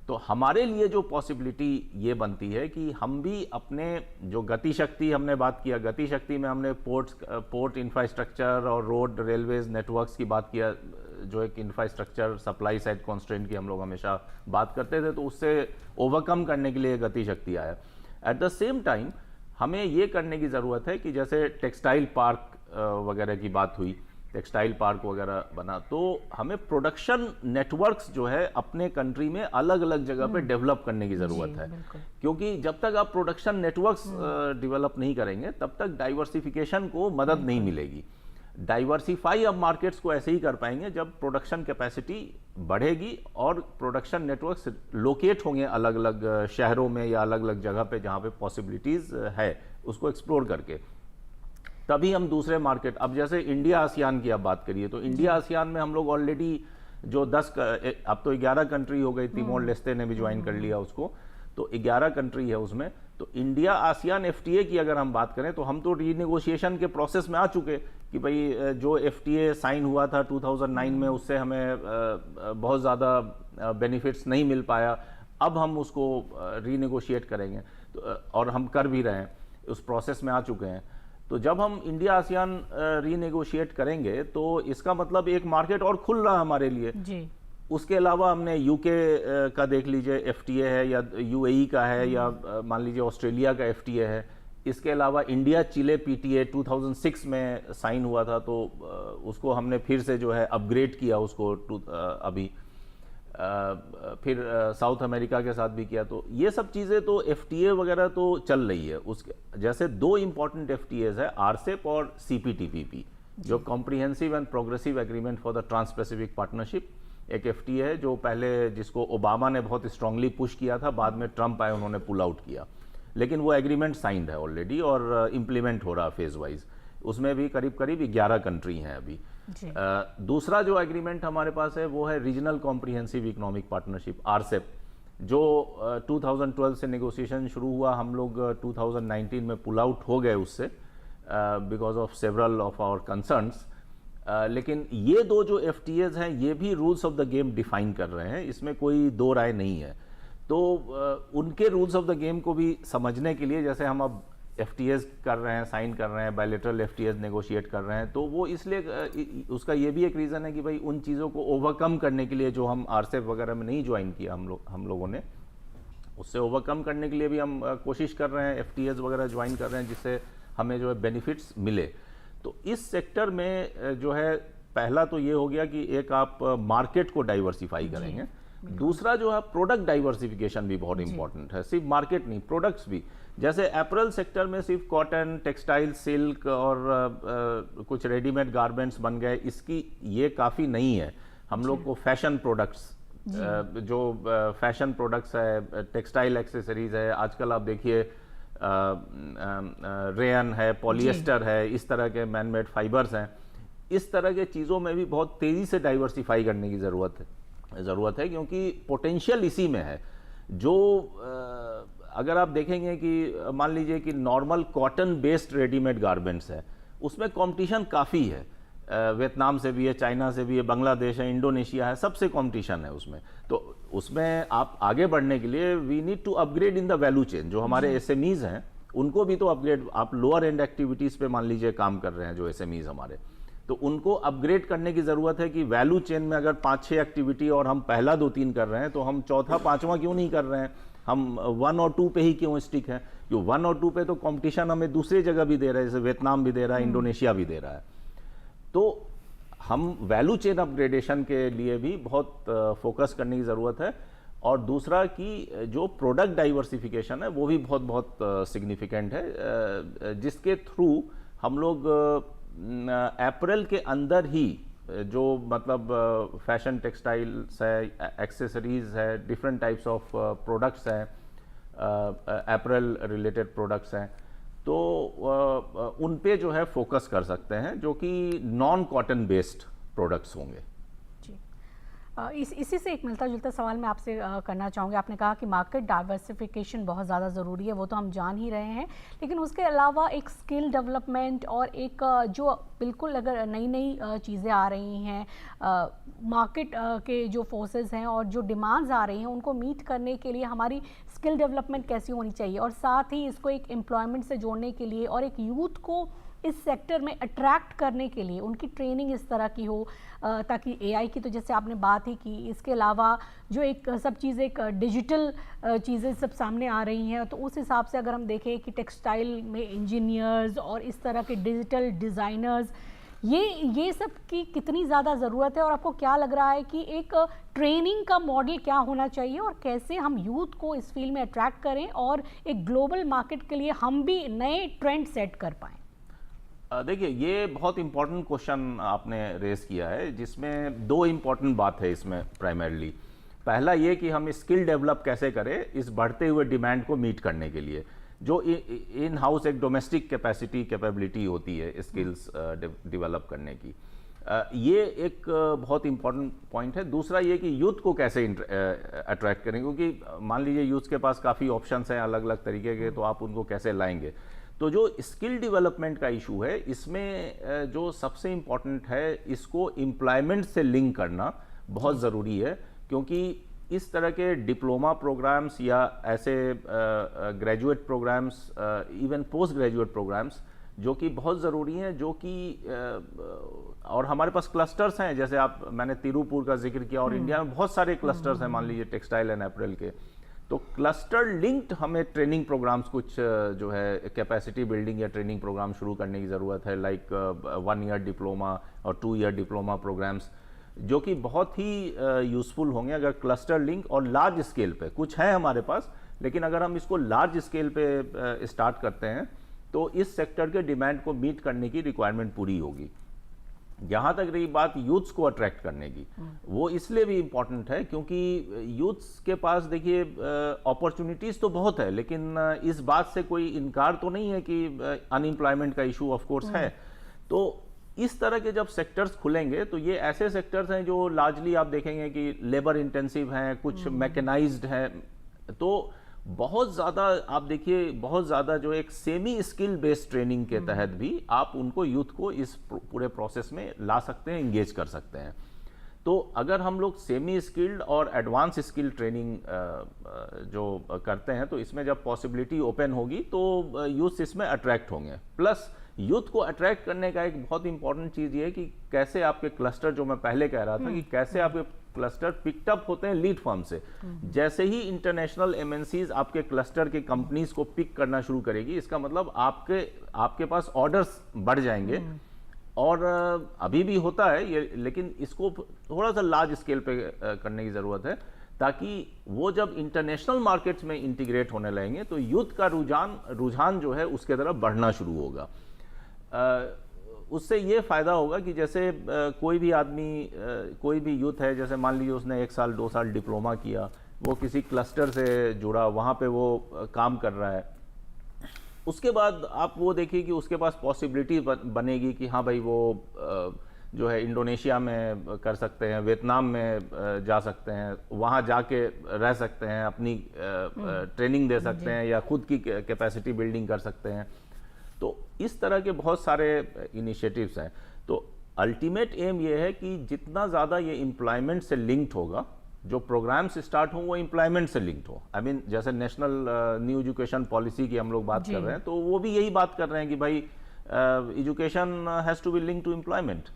तो हमारे लिए जो पॉसिबिलिटी ये बनती है कि हम भी अपने जो गति शक्ति हमने बात किया, गति शक्ति में हमने पोर्ट इंफ्रास्ट्रक्चर और रोड रेलवेज नेटवर्क्स की बात किया, जो एक इंफ्रास्ट्रक्चर सप्लाई साइड कॉन्स्ट्रेंट की हम लोग हमेशा बात करते थे, तो उससे ओवरकम करने के लिए गति शक्ति आया। एट द सेम टाइम हमें ये करने की ज़रूरत है कि जैसे टेक्सटाइल पार्क वगैरह की बात हुई, टेक्सटाइल पार्क वगैरह बना, तो हमें प्रोडक्शन नेटवर्क्स जो है अपने कंट्री में अलग अलग जगह पे डेवलप करने की ज़रूरत है, क्योंकि जब तक आप प्रोडक्शन नेटवर्क्स डेवलप नहीं करेंगे तब तक डाइवर्सिफिकेशन को मदद नहीं मिलेगी। डाइवर्सिफाई अब मार्केट्स को ऐसे ही कर पाएंगे जब प्रोडक्शन कैपेसिटी बढ़ेगी और प्रोडक्शन नेटवर्क्स लोकेट होंगे अलग अलग शहरों में या अलग अलग जगह पे जहाँ पे पॉसिबिलिटीज़ है, उसको एक्सप्लोर करके तभी हम दूसरे मार्केट। अब जैसे इंडिया आसियान की आप बात करिए तो इंडिया आसियान में हम लोग ऑलरेडी जो 10 अब तो 11 कंट्री हो गई, तिमोर लेस्ते ने भी ज्वाइन कर लिया उसको, तो 11 कंट्री है उसमें। तो इंडिया आसियान एफटीए की अगर हम बात करें तो हम तो रीनेगोशिएशन के प्रोसेस में आ चुके कि भाई जो एफटीए साइन हुआ था 2009 में उससे हमें बहुत ज़्यादा बेनिफिट्स नहीं मिल पाया, अब हम उसको रीनेगोशिएट करेंगे, तो और हम कर भी रहे हैं, उस प्रोसेस में आ चुके हैं। तो जब हम इंडिया आसियान रीनेगोशिएट करेंगे तो इसका मतलब एक मार्केट और खुल रहा है हमारे लिए जी। उसके अलावा हमने यूके का देख लीजिए एफटीए है, या यूएई का है, या मान लीजिए ऑस्ट्रेलिया का एफटीए है, इसके अलावा इंडिया चिले पीटीए 2006 में साइन हुआ था, तो उसको हमने फिर से जो है अपग्रेड किया उसको अभी फिर साउथ अमेरिका के साथ भी किया। तो ये सब चीज़ें तो एफटीए वगैरह तो चल रही है। उसके जैसे दो इम्पॉर्टेंट एफटीएज है, आरसेप और सीपीटीपीपी, जो comprehensive and progressive agreement for the trans Pacific partnership. एक एफटीए है जो पहले जिसको ओबामा ने बहुत स्ट्रांगली पुश किया था, बाद में ट्रंप आए, उन्होंने पुल आउट किया, लेकिन वो एग्रीमेंट साइंड है ऑलरेडी और इम्प्लीमेंट हो रहा फेज वाइज। उसमें भी करीब करीब 11 कंट्री हैं अभी। दूसरा जो एग्रीमेंट हमारे पास है वो है regional comprehensive economic partnership, RCEP, जो 2012 से नेगोशिएशन शुरू हुआ। हम लोग 2019 में पुल आउट हो गए उससे because of several of our concerns. लेकिन ये दो जो एफटीएज हैं ये भी rules of the game define कर रहे हैं, इसमें कोई दो राय नहीं है। तो उनके रूल्स ऑफ द गेम को भी समझने के लिए, जैसे हम अब एफटीएज कर रहे हैं, साइन कर रहे हैं, बायलैटरल एफटीएज नेगोशिएट कर रहे हैं, तो वो इसलिए उसका ये भी एक रीज़न है कि भाई उन चीज़ों को ओवरकम करने के लिए जो हम आरसेप वगैरह में नहीं ज्वाइन किया हम लोगों ने, उससे ओवरकम करने के लिए भी हम कोशिश कर रहे हैं, एफटीएज वगैरह ज्वाइन कर रहे हैं, जिससे हमें जो है बेनिफिट्स मिले। तो इस सेक्टर में जो है पहला तो ये हो गया कि एक आप मार्केट को डाइवर्सिफाई करेंगे, दूसरा जो है प्रोडक्ट डाइवर्सिफिकेशन भी बहुत इंपॉर्टेंट है, सिर्फ मार्केट नहीं, प्रोडक्ट्स भी। जैसे एपरल सेक्टर में सिर्फ कॉटन, टेक्सटाइल, सिल्क और कुछ रेडीमेड गारमेंट्स बन गए, इसकी ये काफ़ी नहीं है। हम लोग को फैशन प्रोडक्ट्स, जो फैशन प्रोडक्ट्स है, टेक्सटाइल एक्सेसरीज है, आजकल आप देखिए रेयन है, पॉलिएस्टर है, इस तरह के मैनमेड फाइबर्स हैं, इस तरह के चीज़ों में भी बहुत तेज़ी से डाइवर्सिफाई करने की ज़रूरत है क्योंकि पोटेंशियल इसी में है। जो अगर आप देखेंगे कि मान लीजिए कि normal cotton based readymade garments है, उसमें कंपटीशन काफ़ी है, वियतनाम से भी है, चाइना से भी है, बांग्लादेश है, इंडोनेशिया है, सबसे कंपटीशन है उसमें। तो उसमें आप आगे बढ़ने के लिए we need to upgrade in the value chain. जो हमारे एसएमईज हैं उनको भी तो अपग्रेड, आप लोअर एंड एक्टिविटीज़ पे मान लीजिए काम कर रहे हैं जो एसएमईज हमारे, तो उनको अपग्रेड करने की ज़रूरत है कि वैल्यू चेन में अगर 5-6 एक्टिविटी और हम पहला 2-3 कर रहे हैं तो हम चौथा 5वां क्यों नहीं कर रहे हैं, हम 1 और 2 पे ही क्यों स्टिक हैं? क्यों 1 और 2 पे तो कंपटीशन हमें दूसरी जगह भी दे रहा है, जैसे वियतनाम भी दे रहा है, इंडोनेशिया भी दे रहा है। तो हम वैल्यू चेन अपग्रेडेशन के लिए भी बहुत फोकस करने की ज़रूरत है। और दूसरा कि जो प्रोडक्ट डाइवर्सिफिकेशन है वो भी बहुत सिग्निफिकेंट है, जिसके थ्रू हम लोग अप्रैल के अंदर ही जो मतलब फैशन टेक्सटाइल्स है, एक्सेसरीज है, डिफरेंट टाइप्स ऑफ प्रोडक्ट्स हैं, अप्रैल रिलेटेड प्रोडक्ट्स हैं, तो उन पे जो है फोकस कर सकते हैं, जो कि नॉन कॉटन बेस्ड प्रोडक्ट्स होंगे। इसी से एक मिलता जुलता सवाल मैं आपसे करना चाहूँगी। आपने कहा कि मार्केट डाइवर्सिफिकेशन बहुत ज़्यादा ज़रूरी है, वो तो हम जान ही रहे हैं, लेकिन उसके अलावा एक स्किल डेवलपमेंट और एक जो बिल्कुल अगर नई नई चीज़ें आ रही हैं, मार्केट के जो फोर्सेस हैं और जो डिमांड्स आ रही हैं उनको मीट करने के लिए हमारी स्किल डेवलपमेंट कैसी होनी चाहिए, और साथ ही इसको एक एम्प्लॉयमेंट से जोड़ने के लिए और एक यूथ को इस सेक्टर में अट्रैक्ट करने के लिए उनकी ट्रेनिंग इस तरह की हो ताकि एआई की तो जैसे आपने बात ही की, इसके अलावा जो एक सब चीज़ें एक डिजिटल चीज़ें सब सामने आ रही हैं, तो उस हिसाब से अगर हम देखें कि टेक्सटाइल में इंजीनियर्स और इस तरह के डिजिटल डिज़ाइनर्स, ये सब की कितनी ज़्यादा ज़रूरत है, और आपको क्या लग रहा है कि एक ट्रेनिंग का मॉडल क्या होना चाहिए और कैसे हम यूथ को इस फील्ड में अट्रैक्ट करें और एक ग्लोबल मार्केट के लिए हम भी नए ट्रेंड सेट कर पाएँ? देखिए, ये बहुत इंपॉर्टेंट क्वेश्चन आपने रेस किया है, जिसमें दो इंपॉर्टेंट बात है इसमें प्राइमरली। पहला ये कि हम स्किल डेवलप कैसे करें इस बढ़ते हुए डिमांड को मीट करने के लिए, जो इन हाउस एक डोमेस्टिक कैपेबिलिटी होती है स्किल्स डेवलप करने की, ये एक बहुत इंपॉर्टेंट पॉइंट है। दूसरा ये कि यूथ को कैसे अट्रैक्ट करें, क्योंकि मान लीजिए यूथ के पास काफ़ी ऑप्शंस हैं अलग अलग तरीके के, तो आप उनको कैसे लाएंगे। तो जो स्किल डेवलपमेंट का इशू है, इसमें जो सबसे इम्पॉर्टेंट है, इसको एम्प्लॉयमेंट से लिंक करना बहुत ज़रूरी है, क्योंकि इस तरह के डिप्लोमा प्रोग्राम्स या ऐसे graduate programmes, even post graduate programmes जो कि बहुत ज़रूरी हैं, जो कि और हमारे पास क्लस्टर्स हैं, जैसे मैंने तिरुपुर का जिक्र किया, और इंडिया में बहुत सारे क्लस्टर्स हैं, मान लीजिए टेक्सटाइल एंड अपरेल के, तो क्लस्टर लिंक्ड हमें ट्रेनिंग प्रोग्राम्स कुछ जो है कैपेसिटी बिल्डिंग या ट्रेनिंग प्रोग्राम शुरू करने की ज़रूरत है, लाइक 1 ईयर डिप्लोमा और 2 ईयर डिप्लोमा प्रोग्राम्स, जो कि बहुत ही यूज़फुल होंगे अगर क्लस्टर लिंक और लार्ज स्केल पे कुछ है हमारे पास, लेकिन अगर हम इसको लार्ज स्केल पे स्टार्ट करते हैं तो इस सेक्टर के डिमांड को मीट करने की रिक्वायरमेंट पूरी होगी। जहाँ तक रही बात यूथ्स को अट्रैक्ट करने की, वो इसलिए भी इम्पॉर्टेंट है क्योंकि यूथ्स के पास देखिए अपॉर्चुनिटीज़ तो बहुत है, लेकिन इस बात से कोई इनकार तो नहीं है कि अनएम्प्लॉयमेंट का इशू ऑफ कोर्स है। तो इस तरह के जब सेक्टर्स खुलेंगे तो ये ऐसे सेक्टर्स हैं जो लार्जली आप देखेंगे कि लेबर इंटेंसिव हैं, कुछ मैकेनाइज्ड हैं, तो बहुत ज़्यादा आप देखिए बहुत ज़्यादा जो एक सेमी स्किल बेस्ड ट्रेनिंग के तहत भी आप उनको यूथ को इस पूरे प्रोसेस में ला सकते हैं, इंगेज कर सकते हैं। तो अगर हम लोग सेमी स्किल्ड और एडवांस स्किल ट्रेनिंग जो करते हैं तो इसमें जब पॉसिबिलिटी ओपन होगी तो यूथ इसमें अट्रैक्ट होंगे। प्लस यूथ को अट्रैक्ट करने का एक बहुत इंपॉर्टेंट चीज़ ये है कि कैसे आपके क्लस्टर, जो मैं पहले कह रहा था कि कैसे आपके क्लस्टर पिकअप होते हैं लीड फर्म से। जैसे ही इंटरनेशनल एमएनसीज आपके क्लस्टर के कंपनीज को पिक करना शुरू करेगी, इसका मतलब आपके पास ऑर्डर्स बढ़ जाएंगे। और अभी भी होता है ये, लेकिन इसको थोड़ा सा लार्ज स्केल पे करने की ज़रूरत है, ताकि वो जब इंटरनेशनल मार्केट्स में इंटीग्रेट होने लगेंगे तो यूथ का रुझान जो है उसके तरफ बढ़ना शुरू होगा। उससे ये फ़ायदा होगा कि जैसे कोई भी आदमी, कोई भी यूथ है, जैसे मान लीजिए उसने 1 साल 2 साल डिप्लोमा किया, वो किसी क्लस्टर से जुड़ा, वहाँ पे वो काम कर रहा है, उसके बाद आप वो देखिए कि उसके पास पॉसिबिलिटी बनेगी कि हाँ भाई वो जो है इंडोनेशिया में कर सकते हैं, वियतनाम में जा सकते हैं, वहाँ जाके रह सकते हैं, अपनी ट्रेनिंग दे सकते हैं या खुद की कैपेसिटी बिल्डिंग कर सकते हैं। तो इस तरह के बहुत सारे इनिशिएटिव्स हैं। तो अल्टीमेट एम ये है कि जितना ज़्यादा ये एम्प्लॉयमेंट से लिंक्ड होगा, जो प्रोग्राम्स स्टार्ट हों वो एम्प्लॉयमेंट से लिंक्ड हो। आई मीन जैसे नेशनल न्यू एजुकेशन पॉलिसी की हम लोग बात कर रहे हैं, तो वो भी यही बात कर रहे हैं कि भाई education has to be link to employment.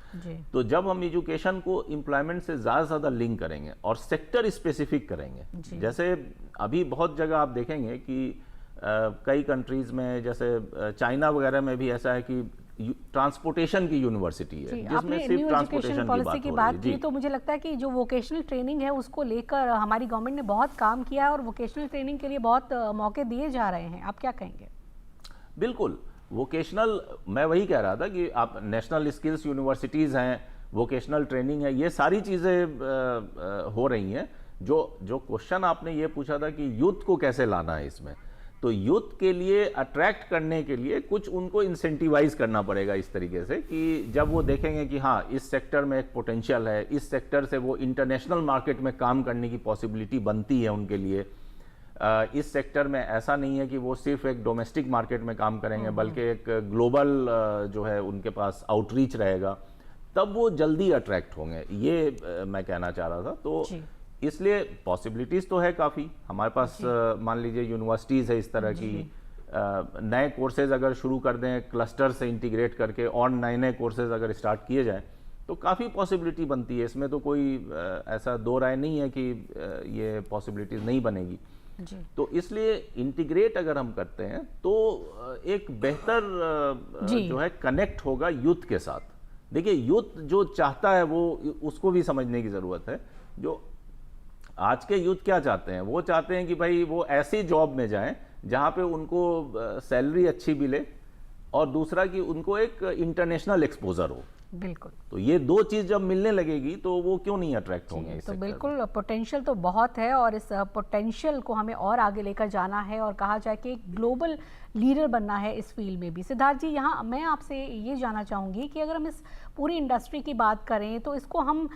तो जब हम एजुकेशन को एम्प्लॉयमेंट से ज़्यादा लिंक करेंगे और सेक्टर स्पेसिफिक करेंगे, जैसे अभी बहुत जगह आप देखेंगे कि कई कंट्रीज में, जैसे चाइना वगैरह में भी ऐसा है कि ट्रांसपोर्टेशन की यूनिवर्सिटी है जिसमें सिर्फ ट्रांसपोर्टेशन पॉलिसी की बात की, तो मुझे लगता है कि जो वोकेशनल ट्रेनिंग है उसको लेकर हमारी गवर्नमेंट ने बहुत काम किया है और वोकेशनल ट्रेनिंग के लिए बहुत मौके दिए जा रहे हैं। आप क्या कहेंगे? बिल्कुल, वोकेशनल, मैं वही कह रहा था कि आप नेशनल स्किल्स यूनिवर्सिटीज़ हैं, वोकेशनल ट्रेनिंग है, ये सारी चीज़ें हो रही हैं। जो क्वेश्चन आपने ये पूछा था कि यूथ को कैसे लाना है इसमें, तो यूथ के लिए अट्रैक्ट करने के लिए कुछ उनको इंसेंटिवाइज करना पड़ेगा इस तरीके से कि जब वो देखेंगे कि हाँ इस सेक्टर में एक पोटेंशियल है, इस सेक्टर से वो इंटरनेशनल मार्केट में काम करने की पॉसिबिलिटी बनती है उनके लिए। इस सेक्टर में ऐसा नहीं है कि वो सिर्फ एक डोमेस्टिक मार्केट में काम करेंगे, बल्कि एक ग्लोबल जो है उनके पास आउटरीच रहेगा, तब वो जल्दी अट्रैक्ट होंगे। ये मैं कहना चाह रहा था। तो इसलिए पॉसिबिलिटीज़ तो है काफ़ी हमारे पास। मान लीजिए यूनिवर्सिटीज़ है इस तरह की, नए कोर्सेज अगर शुरू कर दें क्लस्टर से इंटीग्रेट करके और नए कोर्सेज अगर स्टार्ट किए जाएं तो काफ़ी पॉसिबिलिटी बनती है। इसमें तो कोई ऐसा दो राय नहीं है कि ये पॉसिबिलिटीज़ नहीं बनेगी। तो इसलिए इंटीग्रेट अगर हम करते हैं तो एक बेहतर जो है कनेक्ट होगा यूथ के साथ। देखिए यूथ जो चाहता है वो उसको भी समझने की ज़रूरत है। जो आज के यूथ क्या चाहते हैं, वो चाहते हैं कि भाई वो ऐसी जॉब में जाएं जहां पे उनको सैलरी अच्छी मिले और दूसरा कि उनको एक इंटरनेशनल एक्सपोजर हो। बिल्कुल। तो ये दो चीज जब मिलने लगेगी तो वो क्यों नहीं अट्रैक्ट होंगे। तो बिल्कुल पोटेंशियल तो बहुत है और इस पोटेंशियल को हमें और आगे लेकर जाना है और कहा जाए कि एक ग्लोबल लीडर बनना है इस फील्ड में भी। सिद्धार्थ जी, यहाँ मैं आपसे ये जानना चाहूँगी कि अगर हम इस पूरी इंडस्ट्री की बात करें तो इसको हम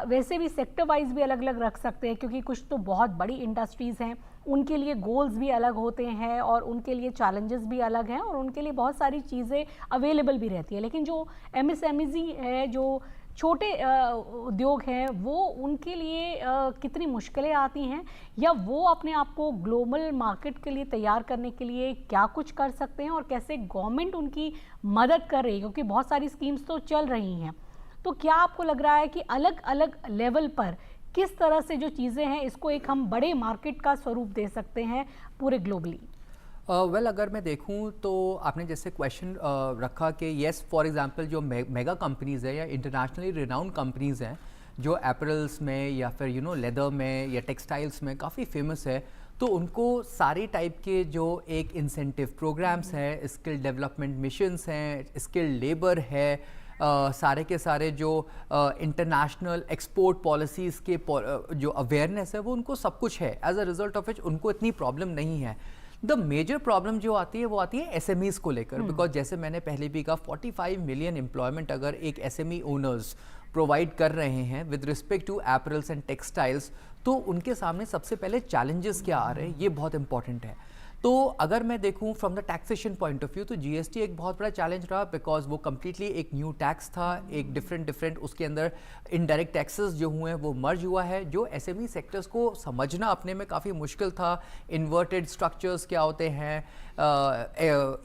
वैसे भी सेक्टर वाइज भी अलग अलग रख सकते हैं, क्योंकि कुछ तो बहुत बड़ी इंडस्ट्रीज़ हैं, उनके लिए गोल्स भी अलग होते हैं और उनके लिए चैलेंजेस भी अलग हैं और उनके लिए बहुत सारी चीज़ें अवेलेबल भी रहती है। लेकिन जो एमएसएमई है, जो छोटे उद्योग हैं, वो उनके लिए कितनी मुश्किलें आती हैं, या वो अपने आप को ग्लोबल मार्केट के लिए तैयार करने के लिए क्या कुछ कर सकते हैं और कैसे गवर्नमेंट उनकी मदद कर रही है, क्योंकि बहुत सारी स्कीम्स तो चल रही हैं। तो क्या आपको लग रहा है कि अलग अलग लेवल पर किस तरह से जो चीज़ें हैं इसको एक हम बड़े मार्केट का स्वरूप दे सकते हैं पूरे ग्लोबली? वेल अगर मैं देखूं तो आपने जैसे क्वेश्चन रखा कि येस फॉर एग्जांपल जो मेगा कंपनीज़ है या इंटरनेशनली रिनाउंड कंपनीज़ हैं जो अपरल्स में या फिर लेदर में या टेक्सटाइल्स में काफ़ी फेमस है, तो उनको सारे टाइप के जो एक इंसेंटिव प्रोग्राम्स हैं, स्किल डेवलपमेंट मिशंस हैं, स्किल लेबर है, सारे के सारे जो इंटरनेशनल एक्सपोर्ट पॉलिसीज़ के जो अवेयरनेस है वो उनको सब कुछ है। As a result of which उनको इतनी प्रॉब्लम नहीं है। द मेजर प्रॉब्लम जो आती है वो आती है एसएमईज़ को लेकर, बिकॉज जैसे मैंने पहले भी कहा 45 मिलियन एम्प्लॉयमेंट अगर एक एसएमई ओनर्स प्रोवाइड कर रहे हैं with respect to apparels and textiles, तो उनके सामने सबसे पहले चैलेंजेस क्या आ रहे हैं ये बहुत इंपॉर्टेंट है। तो अगर मैं देखूं from the taxation point of view तो जीएसटी एक बहुत बड़ा चैलेंज रहा, बिकॉज वो कम्प्लीटली एक न्यू टैक्स था, एक डिफरेंट उसके अंदर इनडायरेक्ट टैक्सेस जो हुए हैं वो मर्ज हुआ है, जो एसएमई सेक्टर्स को समझना अपने में काफ़ी मुश्किल था। इन्वर्टेड स्ट्रक्चर्स क्या होते हैं,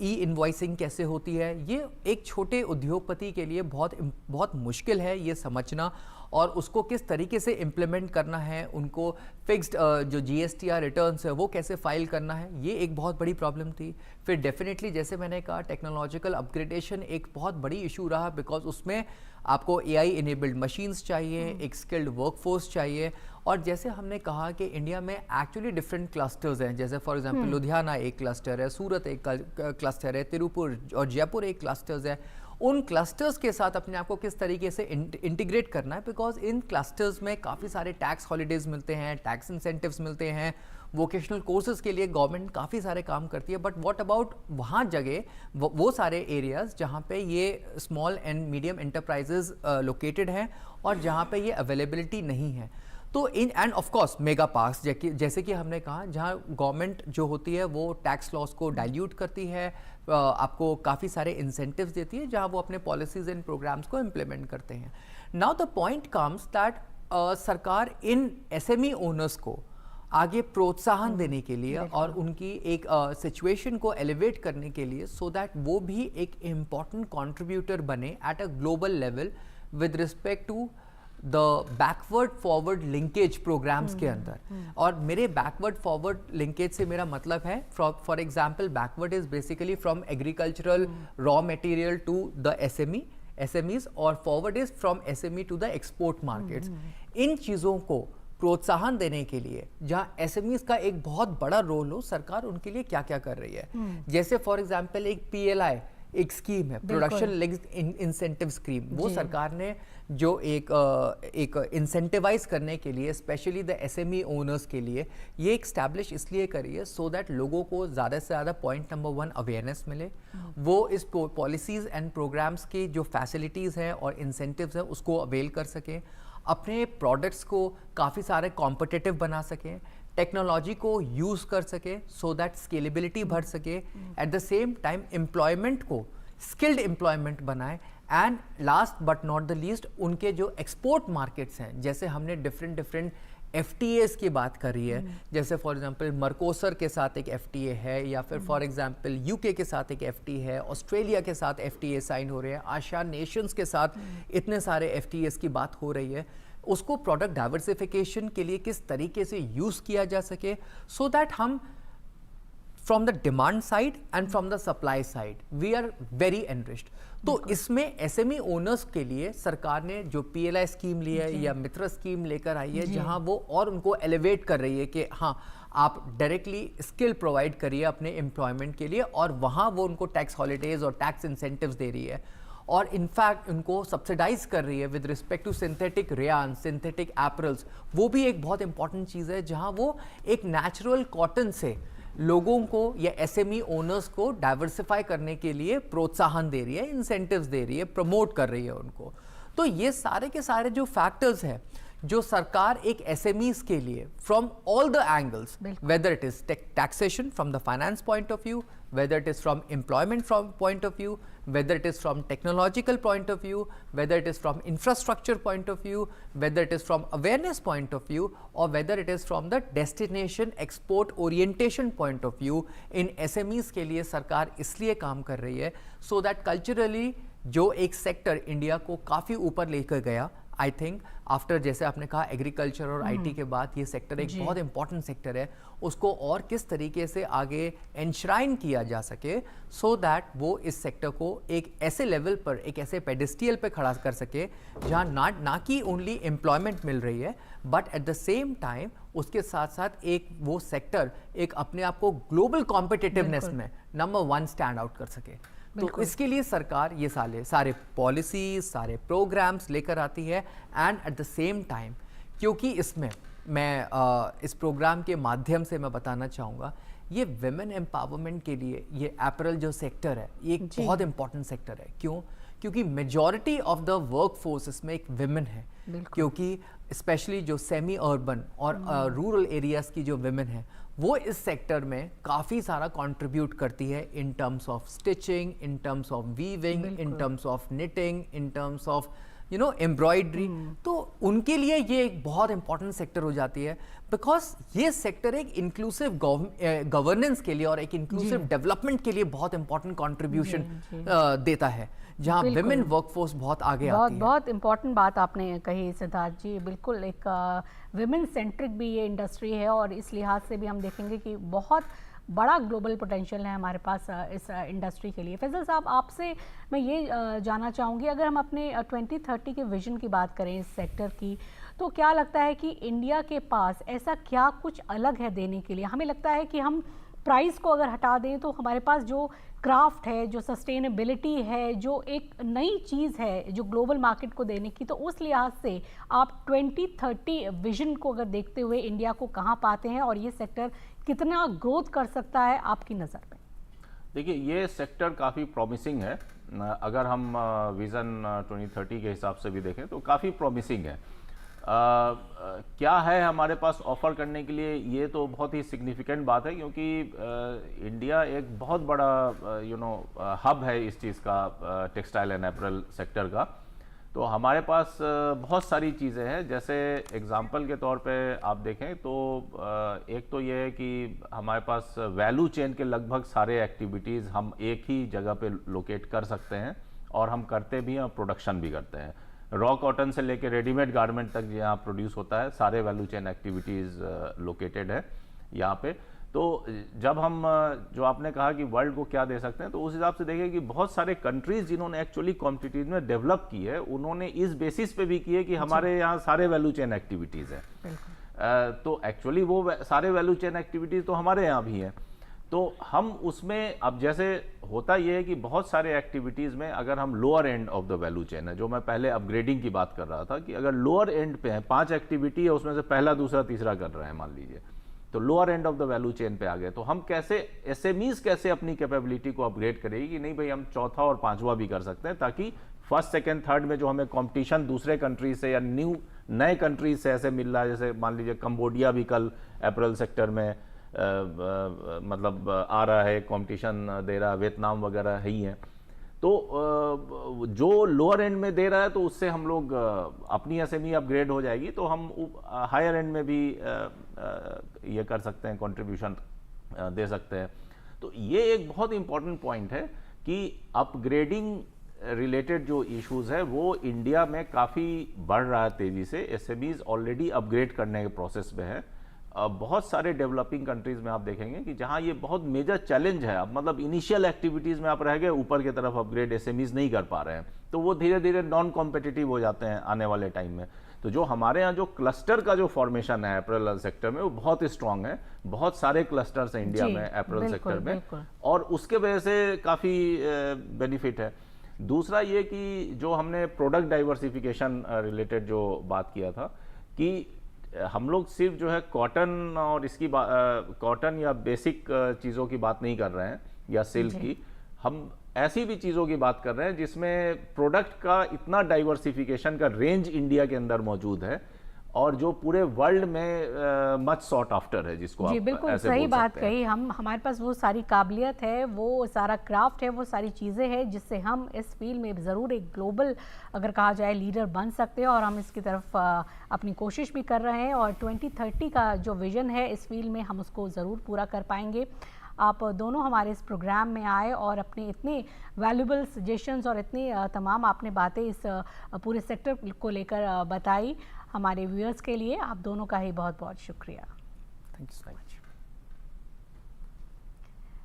ई इनवॉइसिंग कैसे होती है, ये एक छोटे उद्योगपति के लिए बहुत मुश्किल है ये समझना, और उसको किस तरीके से इम्प्लीमेंट करना है, उनको फिक्स्ड जो जीएसटीआर रिटर्न्स है वो कैसे फाइल करना है, ये एक बहुत बड़ी प्रॉब्लम थी। फिर डेफिनेटली जैसे मैंने कहा टेक्नोलॉजिकल अपग्रेडेशन एक बहुत बड़ी इशू रहा, बिकॉज उसमें आपको एआई इनेबल्ड मशीन्स चाहिए, एक स्किल्ड वर्कफोर्स चाहिए, और जैसे हमने कहा कि इंडिया में एक्चुअली डिफरेंट क्लस्टर्स हैं, जैसे फॉर एग्जांपल लुधियाना एक क्लस्टर है, सूरत एक क्लस्टर है, तिरुपुर और जयपुर एक क्लस्टर्स है। उन क्लस्टर्स के साथ अपने आप को किस तरीके से इंटीग्रेट करना है, बिकॉज इन क्लस्टर्स में काफ़ी सारे टैक्स हॉलीडेज मिलते हैं, टैक्स इंसेंटिव्स मिलते हैं, वोकेशनल कोर्सेज के लिए गवर्नमेंट काफ़ी सारे काम करती है, बट व्हाट अबाउट वहाँ जगह वो सारे एरियाज़ जहाँ पे ये small and medium enterprises located हैं और जहाँ पे ये अवेलेबिलिटी नहीं है। तो in end of course mega parks जैसे कि हमने कहा, जहाँ गवर्नमेंट जो होती है वो टैक्स लॉस को डाइल्यूट करती है, आपको काफ़ी सारे इंसेंटिव्स देती है जहाँ वो अपने पॉलिसीज एंड प्रोग्राम्स को इम्प्लीमेंट करते हैं। Now the point comes that सरकार इन एसएमई ओनर्स को आगे प्रोत्साहन देने के लिए और उनकी एक सिचुएशन को एलिवेट करने के लिए, सो दैट वो भी एक इम्पॉर्टेंट कंट्रीब्यूटर बने at a global level with respect to the backward forward linkage programmes के अंदर। और मेरे बैकवर्ड फॉरवर्ड लिंकेज से मेरा मतलब है, for example backward is basically from agricultural raw material to the SMEs, और forward is from SME to the export markets. इन चीज़ों को प्रोत्साहन देने के लिए जहाँ एसएमईज का एक बहुत बड़ा रोल हो, सरकार उनके लिए क्या क्या कर रही है। जैसे फॉर एग्जाम्पल एक PLI एक स्कीम है, प्रोडक्शन लिंक्ड इंसेंटिव स्कीम, वो सरकार ने जो एक इंसेंटिवाइज करने के लिए स्पेशली द एसएमई ओनर्स के लिए ये एस्टैब्लिश इसलिए करी है, सो दैट लोगों को ज़्यादा से ज़्यादा पॉइंट नंबर 1 अवेयरनेस मिले, वो इस पॉलिसीज़ एंड प्रोग्राम्स की जो फैसिलिटीज़ हैं और इंसेंटिव्स हैं उसको अवेल कर सकें, अपने प्रोडक्ट्स को काफ़ी सारे कॉम्पिटिटिव बना सकें, टेक्नोलॉजी को यूज़ कर सके, सो दैट स्केलेबिलिटी बढ़ सके, at the same time employment को स्किल्ड एम्प्लॉयमेंट बनाए, and last but not the least उनके जो एक्सपोर्ट मार्केट्स हैं, जैसे हमने डिफरेंट FTAs की बात करी है, जैसे फॉर एग्जांपल मर्कोसर के साथ एक FTA है, या फिर फॉर एग्जांपल UK के साथ एक FTA है, ऑस्ट्रेलिया के साथ FTA साइन हो रहे हैं, आशियान नेशंस के साथ इतने सारे FTAs की बात हो रही है, उसको प्रोडक्ट डाइवर्सिफिकेशन के लिए किस तरीके से यूज़ किया जा सके, सो दैट हम from the demand side and from the supply side we are very enriched. तो इसमें एसएमई ओनर्स के लिए सरकार ने जो PLI स्कीम ली है या मित्र स्कीम लेकर आई है, जहां वो और उनको एलिवेट कर रही है कि हाँ आप डायरेक्टली स्किल प्रोवाइड करिए अपने एम्प्लॉयमेंट के लिए, और वहाँ वो उनको टैक्स हॉलीडेज और टैक्स इंसेंटिव्स दे रही है, और इनफैक्ट उनको सब्सिडाइज कर रही है with respect to synthetic rayon, synthetic apparels. वो भी एक बहुत इंपॉर्टेंट चीज़ है जहाँ वो एक नेचुरल कॉटन से लोगों को या एसएमई ओनर्स को डाइवर्सिफाई करने के लिए प्रोत्साहन दे रही है, इंसेंटिव्स दे रही है, प्रमोट कर रही है उनको। तो ये सारे के सारे जो फैक्टर्स हैं जो सरकार एक एसएमईज के लिए from all the angles, whether it is taxation from the finance point of view, whether it is from employment point of view, whether it is from technological point of view, whether it is from infrastructure point of view, whether it is from awareness point of view, or whether it is from the destination export orientation point of view, in SMEs के लिए सरकार इसलिए काम कर रही है so that culturally जो एक सेक्टर इंडिया को काफ़ी ऊपर लेकर गया, आई थिंक आफ्टर, जैसे आपने कहा एग्रीकल्चर और आईटी के बाद ये सेक्टर एक बहुत इंपॉर्टेंट सेक्टर है, उसको और किस तरीके से आगे एनश्राइन किया जा सके सो दैट वो इस सेक्टर को एक ऐसे लेवल पर, एक ऐसे पेडिस्टियल पे खड़ा कर सके जहाँ ना कि ओनली एम्प्लॉयमेंट मिल रही है but at the same time उसके साथ साथ एक वो सेक्टर एक अपने आप को ग्लोबल कॉम्पिटिटिवनेस में नंबर 1 स्टैंड आउट कर सके। तो इसके लिए सरकार ये सारे पॉलिसीज, सारे प्रोग्राम्स लेकर आती है and at the same time, क्योंकि इसमें मैं इस प्रोग्राम के माध्यम से मैं बताना चाहूँगा ये विमेन एम्पावरमेंट के लिए ये अपैरल जो सेक्टर है ये एक बहुत इंपॉर्टेंट सेक्टर है। क्यों? क्योंकि majority of the work force इसमें एक विमेन है, क्योंकि स्पेशली जो सेमी अर्बन और रूरल एरियाज की जो विमेन है वो इस सेक्टर में काफ़ी सारा कंट्रीब्यूट करती है in terms of stitching, in terms of weaving, in terms of knitting, in terms of embroidery. तो उनके लिए ये एक बहुत इंपॉर्टेंट सेक्टर हो जाती है बिकॉज ये सेक्टर एक इंक्लूसिव गवर्नेंस के लिए और एक इंक्लूसिव डेवलपमेंट के लिए बहुत इंपॉर्टेंट कंट्रीब्यूशन देता है, जहाँ विमेन वर्कफोर्स बहुत आगे आती है। बहुत इंपॉर्टेंट बात आपने कही सिद्धार्थ जी, बिल्कुल एक विमेन सेंट्रिक भी ये इंडस्ट्री है और इस लिहाज से भी हम देखेंगे कि बहुत बड़ा ग्लोबल पोटेंशियल है हमारे पास इस इंडस्ट्री के लिए। फैजल साहब, आपसे मैं ये जानना चाहूँगी, अगर हम अपने 2030 के विजन की बात करें इस सेक्टर की, तो क्या लगता है कि इंडिया के पास ऐसा क्या कुछ अलग है देने के लिए? हमें लगता है कि हम प्राइस को अगर हटा दें तो हमारे पास जो क्राफ्ट है, जो सस्टेनेबिलिटी है, जो एक नई चीज़ है जो ग्लोबल मार्केट को देने की, तो उस लिहाज से आप 2030 विजन को अगर देखते हुए इंडिया को कहाँ पाते हैं और ये सेक्टर कितना ग्रोथ कर सकता है आपकी नज़र में? देखिए, ये सेक्टर काफ़ी प्रॉमिसिंग है। अगर हम विज़न 2030 के हिसाब से भी देखें तो काफ़ी प्रॉमिसिंग है। क्या है हमारे पास ऑफ़र करने के लिए, ये तो बहुत ही सिग्निफिकेंट बात है, क्योंकि इंडिया एक बहुत बड़ा हब है इस चीज़ का, टेक्सटाइल एंड अपैरल सेक्टर का। तो हमारे पास बहुत सारी चीज़ें हैं। जैसे एग्जांपल के तौर पे आप देखें तो एक तो ये है कि हमारे पास वैल्यू चेन के लगभग सारे एक्टिविटीज़ हम एक ही जगह पे लोकेट कर सकते हैं और हम करते भी हैं और प्रोडक्शन भी करते हैं। रॉ कॉटन से लेकर रेडीमेड गारमेंट तक यहाँ प्रोड्यूस होता है, सारे वैल्यू चेन एक्टिविटीज़ लोकेटेड है यहाँ पे। तो जब हम जो आपने कहा कि वर्ल्ड को क्या दे सकते हैं, तो उस हिसाब से देखें कि बहुत सारे कंट्रीज जिन्होंने एक्चुअली कॉम्पिटिटिव में डेवलप की है, उन्होंने इस बेसिस पे भी की है कि हमारे यहाँ सारे वैल्यू चेन एक्टिविटीज़ हैं। तो एक्चुअली वो सारे वैल्यू चेन एक्टिविटीज़ तो हमारे यहाँ भी हैं। तो हम उसमें अब जैसे होता ये है कि बहुत सारे एक्टिविटीज़ में अगर हम lower end of the value chain है, जो मैं पहले अपग्रेडिंग की बात कर रहा था, कि अगर लोअर एंड पे है 5 एक्टिविटी है, उसमें से पहला, दूसरा, तीसरा कर रहे हैं मान लीजिए, तो lower end of the value chain पे आ गए, तो हम कैसे एसएमईज कैसे अपनी कैपेबिलिटी को अपग्रेड करेगी कि नहीं भाई हम चौथा और पांचवा भी कर सकते हैं, ताकि फर्स्ट, सेकंड, थर्ड में जो हमें कंपटीशन दूसरे कंट्री से या नए कंट्रीज से ऐसे मिल रहा है, जैसे मान लीजिए कंबोडिया भी कल अपैरल सेक्टर में मतलब आ रहा है, कंपटीशन दे रहा है, वियतनाम वगैरह है ही है। तो जो लोअर एंड में दे रहा है तो उससे हम लोग अपनी एसएमई अपग्रेड हो जाएगी, तो हम हायर एंड में भी ये कर सकते हैं, कंट्रीब्यूशन दे सकते हैं। तो ये एक बहुत इंपॉर्टेंट पॉइंट है कि अपग्रेडिंग रिलेटेड जो इश्यूज है वो इंडिया में काफ़ी बढ़ रहा है तेज़ी से। एसएमईज ऑलरेडी अपग्रेड करने के प्रोसेस में है। बहुत सारे डेवलपिंग कंट्रीज में आप देखेंगे कि जहां ये बहुत मेजर चैलेंज है, अब मतलब इनिशियल एक्टिविटीज में आप रह गए, ऊपर की तरफ अपग्रेड एसएमईज नहीं कर पा रहे हैं, तो वो धीरे धीरे नॉन कॉम्पिटिटिव हो जाते हैं आने वाले टाइम में। तो जो हमारे यहाँ जो क्लस्टर का जो फॉर्मेशन है अपैरल सेक्टर में, वो बहुत स्ट्रांग है। बहुत सारे क्लस्टर्स हैं इंडिया में अपैरल सेक्टर में, और उसके वजह से काफ़ी बेनिफिट है। दूसरा ये कि जो हमने प्रोडक्ट डाइवर्सिफिकेशन रिलेटेड जो बात किया था, कि हम लोग सिर्फ जो है कॉटन और इसकी कॉटन या बेसिक चीज़ों की बात नहीं कर रहे हैं या सिल्क की, हम ऐसी भी चीज़ों की बात कर रहे हैं जिसमें प्रोडक्ट का इतना डाइवर्सिफिकेशन का रेंज इंडिया के अंदर मौजूद है और जो पूरे वर्ल्ड में मच सॉट आफ्टर है, जिसको जी आप बिल्कुल ऐसे सही बोल बात सकते हैं। कही। हम हमारे पास वो सारी काबिलियत है, वो सारा क्राफ्ट है, वो सारी चीज़ें हैं जिससे हम इस फील्ड में ज़रूर एक ग्लोबल अगर कहा जाए लीडर बन सकते हैं, और हम इसकी तरफ अपनी कोशिश भी कर रहे हैं, और 2030 का जो विज़न है इस फील्ड में हम उसको ज़रूर पूरा कर पाएंगे। आप दोनों हमारे इस प्रोग्राम में आए और अपने इतने वैल्यूबल सजेशंस और इतनी तमाम आपने बातें इस पूरे सेक्टर को लेकर बताई। हमारे व्यूअर्स के लिए आप दोनों का ही बहुत बहुत शुक्रिया। Thank you so much.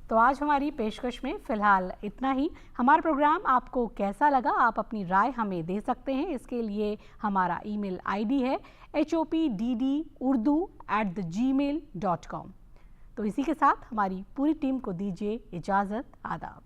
तो आज हमारी पेशकश में फ़िलहाल इतना ही। हमारा प्रोग्राम आपको कैसा लगा, आप अपनी राय हमें दे सकते हैं। इसके लिए हमारा ईमेल आईडी है hopdurdu@gmail.com। तो इसी के साथ हमारी पूरी टीम को दीजिए इजाज़त। आदाब।